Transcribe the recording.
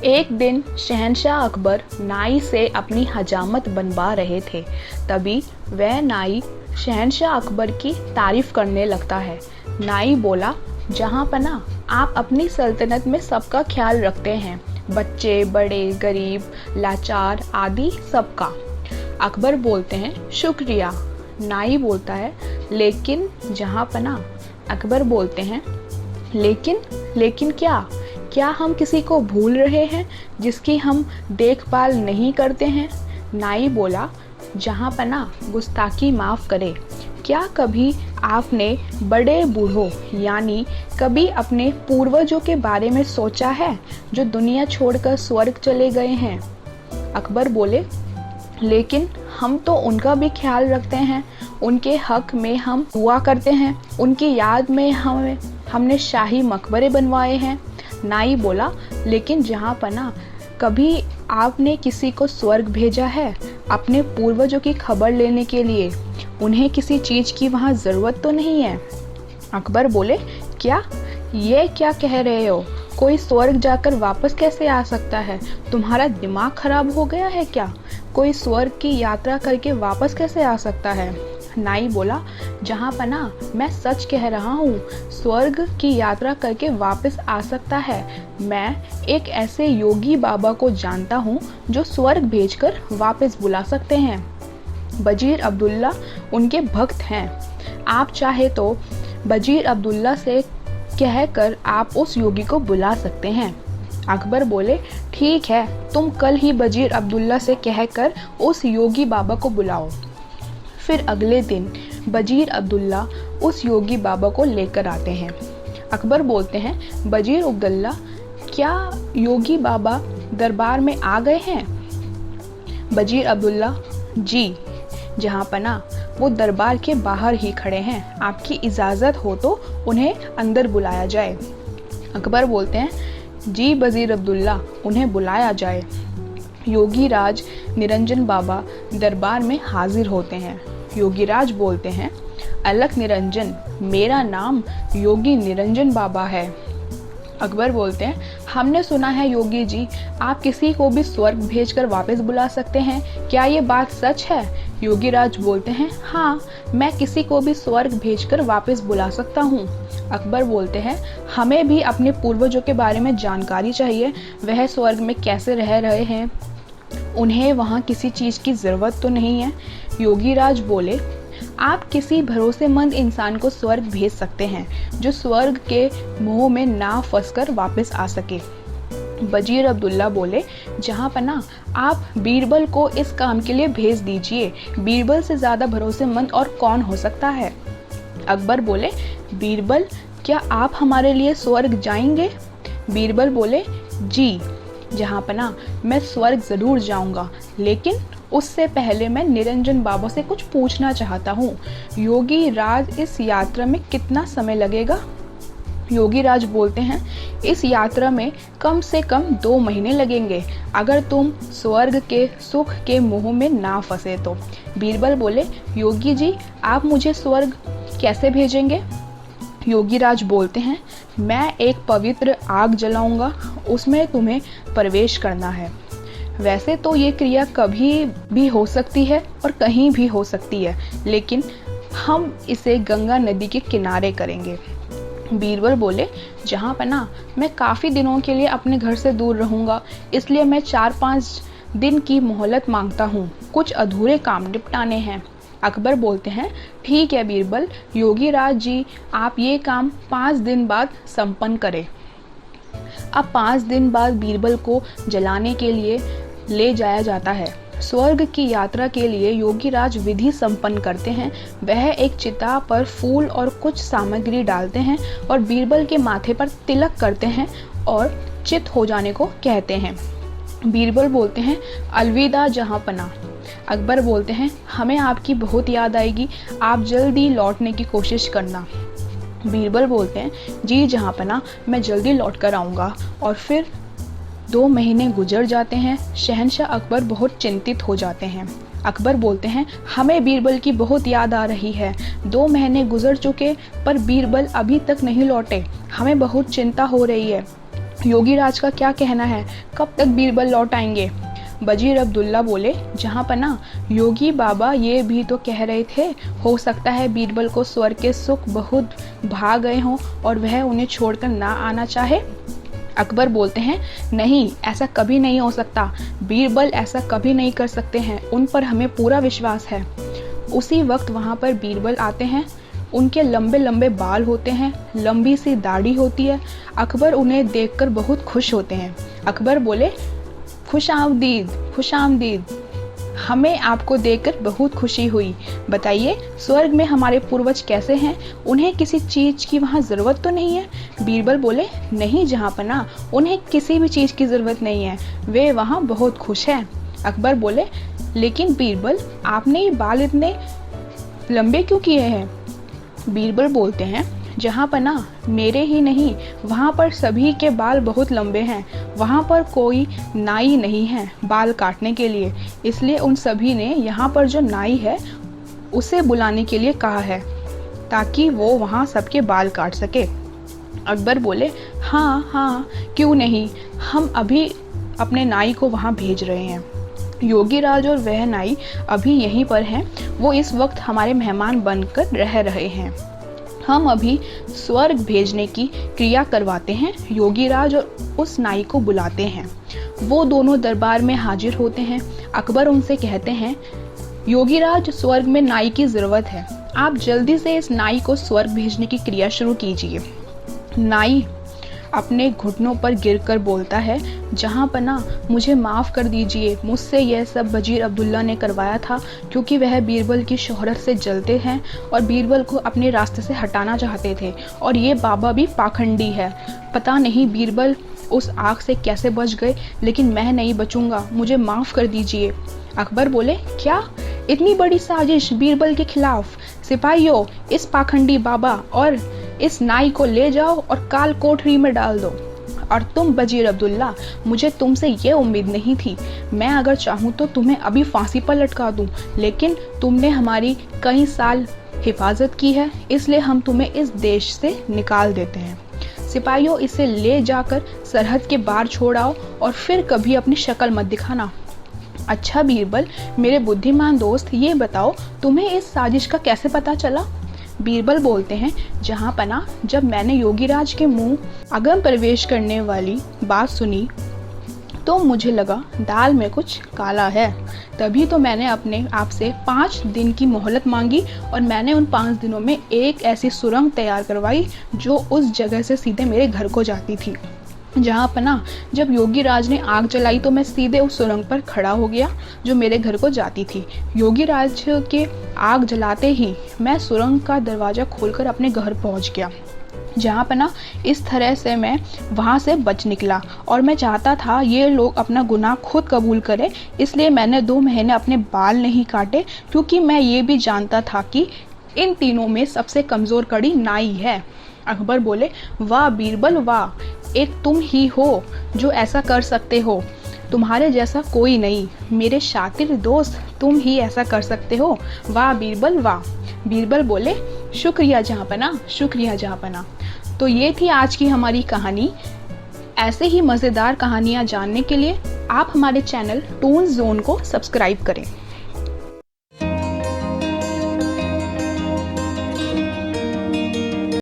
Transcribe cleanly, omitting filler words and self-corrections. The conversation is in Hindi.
एक दिन शहंशाह अकबर नाई से अपनी हजामत बनवा रहे थे। तभी वह नाई शहंशाह अकबर की तारीफ करने लगता है। नाई बोला, जहाँ पना आप अपनी सल्तनत में सबका ख्याल रखते हैं, बच्चे बड़े गरीब लाचार आदि सबका। अकबर बोलते हैं, शुक्रिया। नाई बोलता है, लेकिन जहाँ पना। अकबर बोलते हैं, लेकिन क्या हम किसी को भूल रहे हैं जिसकी हम देखभाल नहीं करते हैं? नाई बोला, जहाँ पना गुस्ताखी माफ़ करे। क्या कभी आपने बड़े बूढ़ों यानी कभी अपने पूर्वजों के बारे में सोचा है जो दुनिया छोड़कर स्वर्ग चले गए हैं? अकबर बोले, लेकिन हम तो उनका भी ख्याल रखते हैं, उनके हक में हम हुआ करते हैं, उनकी याद में हमने शाही मकबरे बनवाए हैं। नाई बोला, लेकिन जहाँ पना कभी आपने किसी को स्वर्ग भेजा है अपने पूर्वजों की खबर लेने के लिए? उन्हें किसी चीज़ की वहाँ ज़रूरत तो नहीं है? अकबर बोले, ये क्या कह रहे हो? कोई स्वर्ग जाकर वापस कैसे आ सकता है? तुम्हारा दिमाग खराब हो गया है क्या? कोई स्वर्ग की यात्रा करके वापस कैसे आ सकता है? नाई बोला, जहाँ पना मैं सच कह रहा हूँ, स्वर्ग की यात्रा करके वापस आ सकता है। मैं एक ऐसे योगी बाबा को जानता हूँ जो स्वर्ग भेजकर वापस बुला सकते हैं। बजीर अब्दुल्ला उनके भक्त हैं। आप चाहे तो बजीर अब्दुल्ला से कहकर आप उस योगी को बुला सकते हैं। अकबर बोले, ठीक है, तुम कल ही बजीर अब्दुल्ला से कहकर उस योगी बाबा को बुलाओ। फिर अगले दिन बजीर अब्दुल्ला उस योगी बाबा को लेकर आते हैं। अकबर बोलते हैं, बजीर अब्दुल्ला, क्या योगी बाबा दरबार में आ गए हैं? बजीर अब्दुल्ला, जी जहाँ पना वो दरबार के बाहर ही खड़े हैं, आपकी इजाज़त हो तो उन्हें अंदर बुलाया जाए। अकबर बोलते हैं, जी बजीर अब्दुल्ला, उन्हें बुलाया जाए। योगी राज निरंजन बाबा दरबार में हाजिर होते हैं। योगीराज बोलते हैं, अलख निरंजन, मेरा नाम योगी निरंजन बाबा है। अकबर बोलते हैं, हमने सुना है योगी जी, आप किसी को भी स्वर्ग भेजकर वापस बुला सकते हैं, क्या ये बात सच है? योगीराज बोलते हैं, हाँ, मैं किसी को भी स्वर्ग भेजकर वापस बुला सकता हूँ। अकबर बोलते हैं, हमें भी अपने पूर्वजों के बारे में जानकारी चाहिए, वह स्वर्ग में कैसे रह रहे हैं, उन्हें वहाँ किसी चीज़ की ज़रूरत तो नहीं है? योगीराज बोले, आप किसी भरोसेमंद इंसान को स्वर्ग भेज सकते हैं जो स्वर्ग के मोह में ना फंसकर वापस आ सके। बजीर अब्दुल्ला बोले, जहाँ पना आप बीरबल को इस काम के लिए भेज दीजिए, बीरबल से ज़्यादा भरोसेमंद और कौन हो सकता है? अकबर बोले, बीरबल, क्या आप हमारे लिए स्वर्ग जाएंगे? बीरबल बोले, जी जहाँ पना मैं स्वर्ग ज़रूर जाऊँगा, लेकिन उससे पहले मैं निरंजन बाबा से कुछ पूछना चाहता हूँ। योगी राज, इस यात्रा में कितना समय लगेगा? योगी राज बोलते हैं, इस यात्रा में कम से कम 2 महीने लगेंगे, अगर तुम स्वर्ग के सुख के मोह में ना फंसे तो। बीरबल बोले, योगी जी, आप मुझे स्वर्ग कैसे भेजेंगे? योगीराज बोलते हैं, मैं एक पवित्र आग जलाऊंगा, उसमें तुम्हें प्रवेश करना है। वैसे तो ये क्रिया कभी भी हो सकती है और कहीं भी हो सकती है, लेकिन हम इसे गंगा नदी के किनारे करेंगे। बीरबल बोले, जहाँ पना मैं काफ़ी दिनों के लिए अपने घर से दूर रहूँगा, इसलिए मैं 4-5 दिन की मोहलत मांगता हूँ, कुछ अधूरे काम निपटाने हैं। अकबर बोलते हैं, ठीक है बीरबल, योगीराज जी, आप ये काम 5 दिन बाद संपन्न करें। अब 5 दिन बाद बीरबल को जलाने के लिए ले जाया जाता है। स्वर्ग की यात्रा के लिए योगीराज विधि संपन्न करते हैं। वह एक चिता पर फूल और कुछ सामग्री डालते हैं और बीरबल के माथे पर तिलक करते हैं और चित हो जाने को कहते हैं। बीरबल बोलते हैं, अलविदा जहाँ पना। अकबर बोलते हैं, हमें आपकी बहुत याद आएगी, आप जल्दी लौटने की कोशिश करना। बीरबल बोलते हैं, जी जहाँ पना, मैं जल्दी लौट कर आऊँगा। और फिर 2 महीने गुजर जाते हैं। शहंशाह अकबर बहुत चिंतित हो जाते हैं। अकबर बोलते हैं, हमें बीरबल की बहुत याद आ रही है, 2 महीने गुजर चुके पर बीरबल अभी तक नहीं लौटे, हमें बहुत चिंता हो रही है। योगीराज का क्या कहना है, कब तक बीरबल लौट आएंगे? वजीर अब्दुल्ला बोले, जहाँ पना योगी बाबा ये भी तो कह रहे थे, हो सकता है बीरबल को स्वर्ग के सुख बहुत भा गए हों और वह उन्हें छोड़कर ना आना चाहे। अकबर बोलते हैं, नहीं, ऐसा कभी नहीं हो सकता, बीरबल ऐसा कभी नहीं कर सकते हैं, उन पर हमें पूरा विश्वास है। उसी वक्त वहाँ पर बीरबल आते हैं। उनके लंबे लंबे बाल होते हैं, लंबी सी दाढ़ी होती है। अकबर उन्हें देखकर बहुत खुश होते हैं। अकबर बोले, खुश आमदीद, खुश आमदीद, हमें आपको देखकर बहुत खुशी हुई। बताइए, स्वर्ग में हमारे पूर्वज कैसे हैं? उन्हें किसी चीज़ की वहाँ ज़रूरत तो नहीं है? बीरबल बोले, नहीं जहाँपना, उन्हें किसी भी चीज़ की ज़रूरत नहीं है, वे वहाँ बहुत खुश हैं। अकबर बोले, लेकिन बीरबल, आपने ये बाल इतने लंबे क्यों किए हैं? बीरबल बोलते हैं, जहाँ पना, मेरे ही नहीं, वहाँ पर सभी के बाल बहुत लंबे हैं। वहाँ पर कोई नाई नहीं है बाल काटने के लिए, इसलिए उन सभी ने यहाँ पर जो नाई है उसे बुलाने के लिए कहा है, ताकि वो वहाँ सबके बाल काट सके। अकबर बोले, हाँ हाँ, क्यों नहीं, हम अभी अपने नाई को वहाँ भेज रहे हैं। योगीराज और वह नाई अभी यहीं पर हैं, वो इस वक्त हमारे मेहमान बनकर रह रहे हैं। हम अभी स्वर्ग भेजने की क्रिया करवाते हैं। योगीराज और उस नाई को बुलाते हैं। वो दोनों दरबार में हाजिर होते हैं। अकबर उनसे कहते हैं, योगीराज, स्वर्ग में नाई की ज़रूरत है, आप जल्दी से इस नाई को स्वर्ग भेजने की क्रिया शुरू कीजिए। नाई अपने घुटनों पर गिरकर बोलता है, जहाँ पना, मुझे माफ़ कर दीजिए, मुझसे यह सब वजीर अब्दुल्ला ने करवाया था, क्योंकि वह बीरबल की शोहरत से जलते हैं और बीरबल को अपने रास्ते से हटाना चाहते थे, और ये बाबा भी पाखंडी है। पता नहीं बीरबल उस आग से कैसे बच गए, लेकिन मैं नहीं बचूंगा, मुझे माफ़ कर दीजिए। अकबर बोले, क्या इतनी बड़ी साजिश बीरबल के खिलाफ? सिपाहियों, इस पाखंडी बाबा और इस नाई को ले जाओ और काल कोठरी में डाल दो। और तुम वजीर अब्दुल्ला, मुझे तुमसे ये उम्मीद नहीं थी, मैं अगर चाहूँ तो तुम्हें अभी फांसी पर लटका दूँ, लेकिन तुमने हमारी कई साल हिफाजत की है, इसलिए हम तुम्हें इस देश से निकाल देते हैं। सिपाहियों, इसे ले जाकर सरहद के पार छोड़ आओ और फिर कभी अपनी शक्ल मत दिखाना। अच्छा बीरबल, मेरे बुद्धिमान दोस्त, ये बताओ, तुम्हें इस साजिश का कैसे पता चला? बीरबल बोलते हैं, जहाँ पना, जब मैंने योगीराज के मुंह अगम प्रवेश करने वाली बात सुनी तो मुझे लगा दाल में कुछ काला है। तभी तो मैंने अपने आप से 5 दिन की मोहलत मांगी और मैंने उन 5 दिनों में एक ऐसी सुरंग तैयार करवाई जो उस जगह से सीधे मेरे घर को जाती थी। जहाँ पना, जब योगीराज ने आग जलाई तो मैं सीधे उस सुरंग पर खड़ा हो गया जो मेरे घर को जाती थी। योगीराज के आग जलाते ही मैं सुरंग का दरवाज़ा खोलकर अपने घर पहुँच गया। जहाँ पना, इस तरह से मैं वहाँ से बच निकला और मैं चाहता था ये लोग अपना गुनाह खुद कबूल करें, इसलिए मैंने 2 महीने अपने बाल नहीं काटे, क्योंकि मैं ये भी जानता था कि इन तीनों में सबसे कमज़ोर कड़ी नाई है। अकबर बोले, वाह बीरबल वाह, एक तुम ही हो जो ऐसा कर सकते हो, तुम्हारे जैसा कोई नहीं, मेरे शातिर दोस्त, तुम ही ऐसा कर सकते हो, वाह बीरबल वाह। बीरबल बोले, शुक्रिया जहाँपना, शुक्रिया जहाँपना। तो ये थी आज की हमारी कहानी। ऐसे ही मज़ेदार कहानियाँ जानने के लिए आप हमारे चैनल टून्स ज़ोन को सब्सक्राइब करें।